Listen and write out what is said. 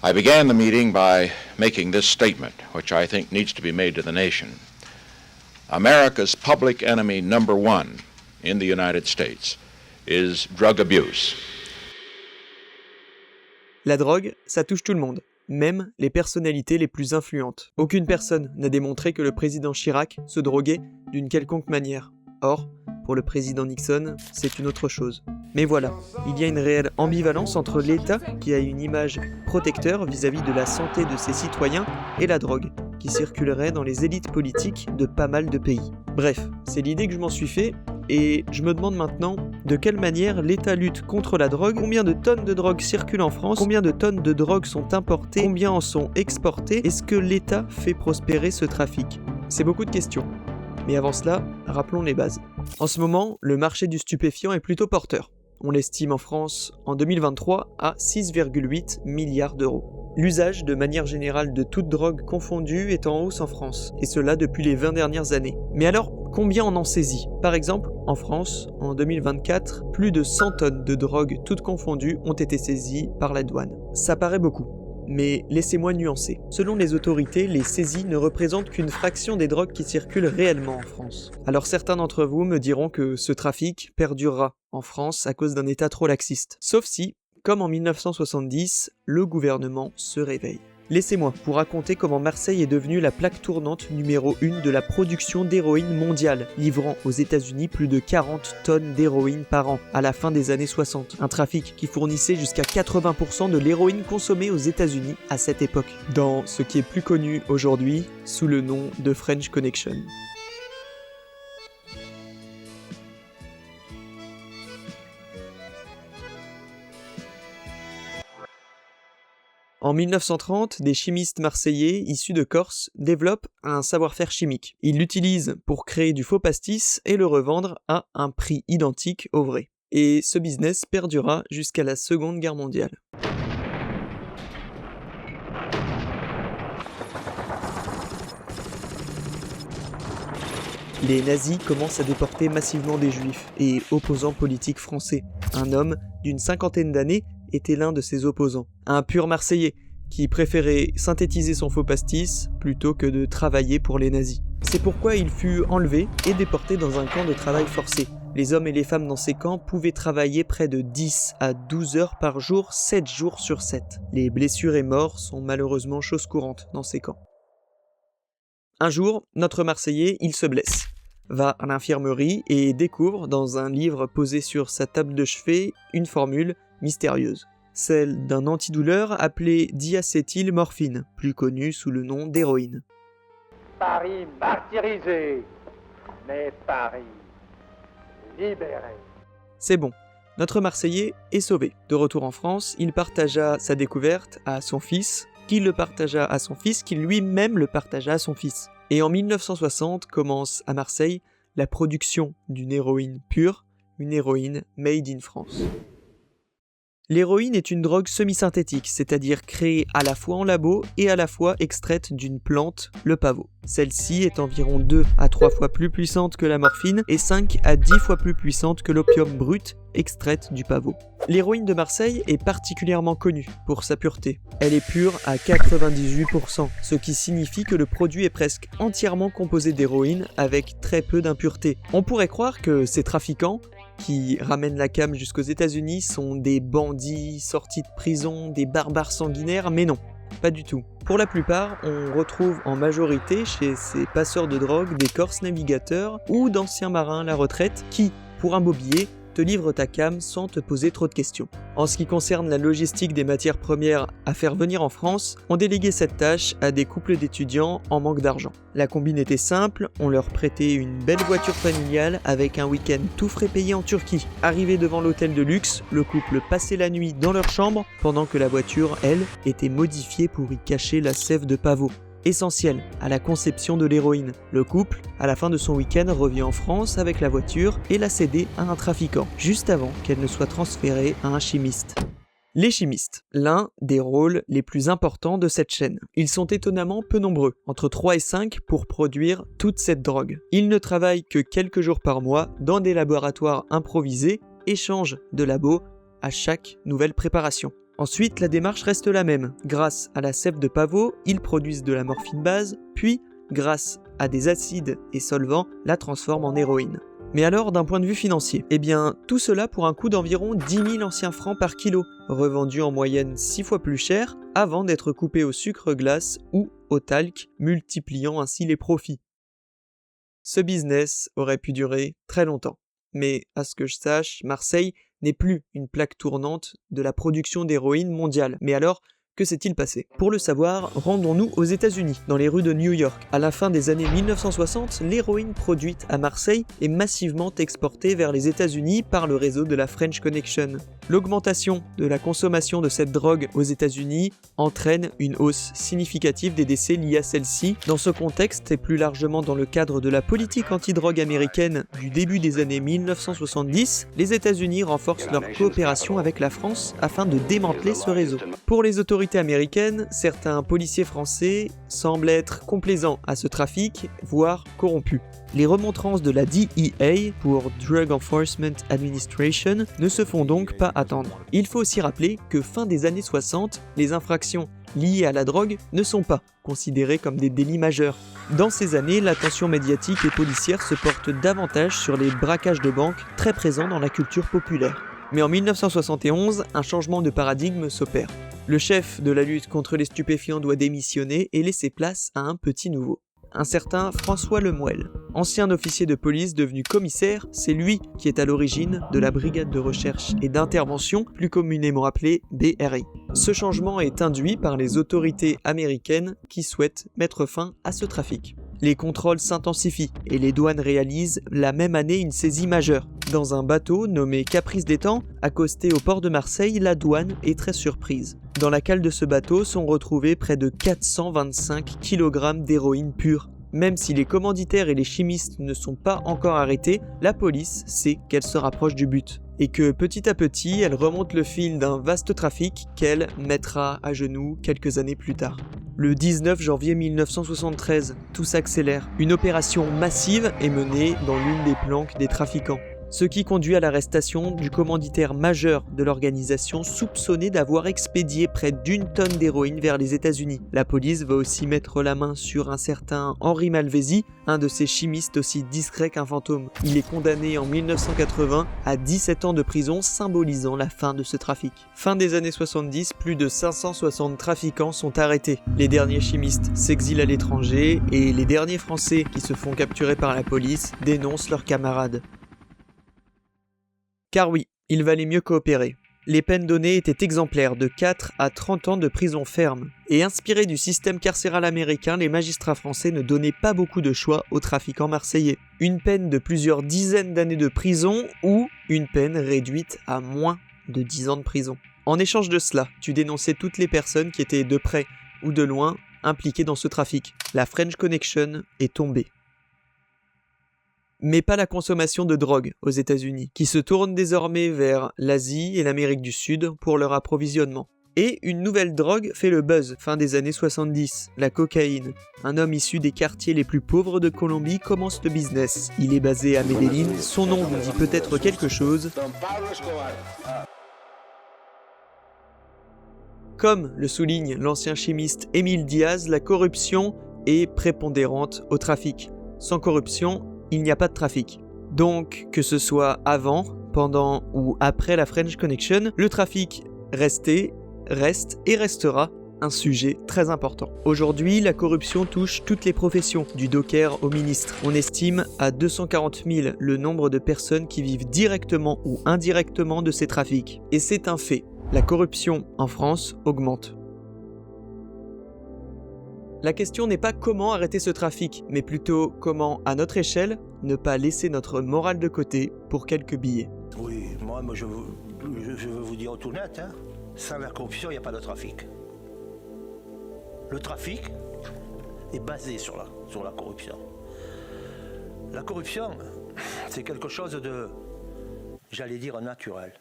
I began the meeting by making this statement, which I think needs to be made to the nation. America's public enemy number one in the United States is drug abuse. La drogue, ça touche tout le monde, même les personnalités les plus influentes. Aucune personne n'a démontré que le président Chirac se droguait d'une quelconque manière. Or, pour le président Nixon, c'est une autre chose. Mais voilà, il y a une réelle ambivalence entre l'État, qui a une image protecteur vis-à-vis de la santé de ses citoyens, et la drogue, qui circulerait dans les élites politiques de pas mal de pays. Bref, c'est l'idée que je m'en suis fait, et je me demande maintenant de quelle manière l'État lutte contre la drogue, combien de tonnes de drogue circulent en France, combien de tonnes de drogue sont importées, combien en sont exportées, est-ce que l'État fait prospérer ce trafic ? C'est beaucoup de questions. Mais avant cela, rappelons les bases. En ce moment, le marché du stupéfiant est plutôt porteur. On l'estime en France en 2023 à 6,8 milliards d'euros. L'usage de manière générale de toute drogue confondue est en hausse en France, et cela depuis les 20 dernières années. Mais alors, combien on en saisit ? Par exemple, en France, en 2024, plus de 100 tonnes de drogue toutes confondues ont été saisies par la douane. Ça paraît beaucoup. Mais laissez-moi nuancer. Selon les autorités, les saisies ne représentent qu'une fraction des drogues qui circulent réellement en France. Alors certains d'entre vous me diront que ce trafic perdurera en France à cause d'un État trop laxiste. Sauf si, comme en 1970, le gouvernement se réveille. Laissez-moi vous raconter comment Marseille est devenue la plaque tournante numéro 1 de la production d'héroïne mondiale, livrant aux États-Unis plus de 40 tonnes d'héroïne par an à la fin des années 60. Un trafic qui fournissait jusqu'à 80% de l'héroïne consommée aux États-Unis à cette époque, dans ce qui est plus connu aujourd'hui sous le nom de French Connection. En 1930, des chimistes marseillais issus de Corse développent un savoir-faire chimique. Ils l'utilisent pour créer du faux pastis et le revendre à un prix identique au vrai. Et ce business perdura jusqu'à la Seconde Guerre mondiale. Les nazis commencent à déporter massivement des juifs et opposants politiques français. Un homme d'une cinquantaine d'années était l'un de ses opposants. Un pur Marseillais qui préférait synthétiser son faux pastis plutôt que de travailler pour les nazis. C'est pourquoi il fut enlevé et déporté dans un camp de travail forcé. Les hommes et les femmes dans ces camps pouvaient travailler près de 10 à 12 heures par jour, 7 jours sur 7. Les blessures et morts sont malheureusement chose courante dans ces camps. Un jour, notre Marseillais, il se blesse, va à l'infirmerie et découvre, dans un livre posé sur sa table de chevet, une formule mystérieuse, celle d'un antidouleur appelé diacétylmorphine, plus connu sous le nom d'héroïne. Paris martyrisé, mais Paris libéré. C'est bon, notre Marseillais est sauvé. De retour en France, il partagea sa découverte à son fils, qui le partagea à son fils, qui lui-même le partagea à son fils. Et en 1960 commence à Marseille la production d'une héroïne pure, une héroïne made in France. L'héroïne est une drogue semi-synthétique, c'est-à-dire créée à la fois en labo et à la fois extraite d'une plante, le pavot. Celle-ci est environ 2 à 3 fois plus puissante que la morphine et 5 à 10 fois plus puissante que l'opium brut extraite du pavot. L'héroïne de Marseille est particulièrement connue pour sa pureté. Elle est pure à 98%, ce qui signifie que le produit est presque entièrement composé d'héroïne avec très peu d'impuretés. On pourrait croire que ces trafiquants qui ramènent la cam jusqu'aux États-Unis sont des bandits sortis de prison, des barbares sanguinaires, mais non, pas du tout. Pour la plupart, on retrouve en majorité chez ces passeurs de drogue des Corses navigateurs ou d'anciens marins à la retraite qui, pour un beau billet, te livrent ta cam sans te poser trop de questions. En ce qui concerne la logistique des matières premières à faire venir en France, on déléguait cette tâche à des couples d'étudiants en manque d'argent. La combine était simple, on leur prêtait une belle voiture familiale avec un week-end tout frais payé en Turquie. Arrivé devant l'hôtel de luxe, le couple passait la nuit dans leur chambre pendant que la voiture, elle, était modifiée pour y cacher la sève de pavot. Essentiel à la conception de l'héroïne. Le couple, à la fin de son week-end, revient en France avec la voiture et la cédait à un trafiquant, juste avant qu'elle ne soit transférée à un chimiste. Les chimistes, l'un des rôles les plus importants de cette chaîne. Ils sont étonnamment peu nombreux, entre 3 et 5 pour produire toute cette drogue. Ils ne travaillent que quelques jours par mois dans des laboratoires improvisés et changent de labo à chaque nouvelle préparation. Ensuite, la démarche reste la même. Grâce à la sève de pavot, ils produisent de la morphine base, puis, grâce à des acides et solvants, la transforment en héroïne. Mais alors, d'un point de vue financier, eh bien, tout cela pour un coût d'environ 10 000 anciens francs par kilo, revendu en moyenne 6 fois plus cher, avant d'être coupé au sucre glace ou au talc, multipliant ainsi les profits. Ce business aurait pu durer très longtemps. Mais, à ce que je sache, Marseille n'est plus une plaque tournante de la production d'héroïne mondiale. Mais alors, que s'est-il passé? Pour le savoir, rendons-nous aux États-Unis, dans les rues de New York. À la fin des années 1960, l'héroïne produite à Marseille est massivement exportée vers les États-Unis par le réseau de la French Connection. L'augmentation de la consommation de cette drogue aux États-Unis entraîne une hausse significative des décès liés à celle-ci. Dans ce contexte, et plus largement dans le cadre de la politique antidrogue américaine du début des années 1970, les États-Unis renforcent leur coopération avec la France afin de démanteler ce réseau. Pour les autorités américaines, certains policiers français semblent être complaisants à ce trafic, voire corrompus. Les remontrances de la DEA, pour Drug Enforcement Administration, ne se font donc pas attendre. Il faut aussi rappeler que fin des années 60, les infractions liées à la drogue ne sont pas considérées comme des délits majeurs. Dans ces années, l'attention médiatique et policière se porte davantage sur les braquages de banques très présents dans la culture populaire. Mais en 1971, un changement de paradigme s'opère. Le chef de la lutte contre les stupéfiants doit démissionner et laisser place à un petit nouveau. Un certain François Lemuel. Ancien officier de police devenu commissaire, c'est lui qui est à l'origine de la brigade de recherche et d'intervention, plus communément appelée BRI. Ce changement est induit par les autorités américaines qui souhaitent mettre fin à ce trafic. Les contrôles s'intensifient et les douanes réalisent la même année une saisie majeure. Dans un bateau nommé Caprice des Temps, accosté au port de Marseille, la douane est très surprise. Dans la cale de ce bateau sont retrouvés près de 425 kg d'héroïne pure. Même si les commanditaires et les chimistes ne sont pas encore arrêtés, la police sait qu'elle se rapproche du but. Et que petit à petit, elle remonte le fil d'un vaste trafic qu'elle mettra à genoux quelques années plus tard. Le 19 janvier 1973, tout s'accélère. Une opération massive est menée dans l'une des planques des trafiquants. Ce qui conduit à l'arrestation du commanditaire majeur de l'organisation soupçonné d'avoir expédié près d'1 tonne d'héroïne vers les États-Unis. La police va aussi mettre la main sur un certain Henri Malvézy, un de ces chimistes aussi discret qu'un fantôme. Il est condamné en 1980 à 17 ans de prison, symbolisant la fin de ce trafic. Fin des années 70, plus de 560 trafiquants sont arrêtés. Les derniers chimistes s'exilent à l'étranger et les derniers Français qui se font capturer par la police dénoncent leurs camarades. Car oui, il valait mieux coopérer. Les peines données étaient exemplaires, de 4 à 30 ans de prison ferme. Et inspirés du système carcéral américain, les magistrats français ne donnaient pas beaucoup de choix aux trafiquants marseillais. Une peine de plusieurs dizaines d'années de prison ou une peine réduite à moins de 10 ans de prison. En échange de cela, tu dénonçais toutes les personnes qui étaient de près ou de loin impliquées dans ce trafic. La French Connection est tombée. Mais pas la consommation de drogue aux États-Unis, qui se tourne désormais vers l'Asie et l'Amérique du Sud pour leur approvisionnement. Et une nouvelle drogue fait le buzz fin des années 70, la cocaïne. Un homme issu des quartiers les plus pauvres de Colombie commence le business. Il est basé à Medellín, son nom vous dit peut-être quelque chose. Comme le souligne l'ancien chimiste Émile Diaz, la corruption est prépondérante au trafic. Sans corruption, il n'y a pas de trafic. Donc, que ce soit avant, pendant ou après la French Connection, le trafic reste et restera un sujet très important. Aujourd'hui, la corruption touche toutes les professions, du docker au ministre. On estime à 240 000 le nombre de personnes qui vivent directement ou indirectement de ces trafics. Et c'est un fait. La corruption en France augmente. La question n'est pas comment arrêter ce trafic, mais plutôt comment, à notre échelle, ne pas laisser notre morale de côté pour quelques billets. Oui, moi je veux vous dire tout net, hein. Sans la corruption, il n'y a pas de trafic. Le trafic est basé sur la corruption. La corruption, c'est quelque chose de, j'allais dire, naturel.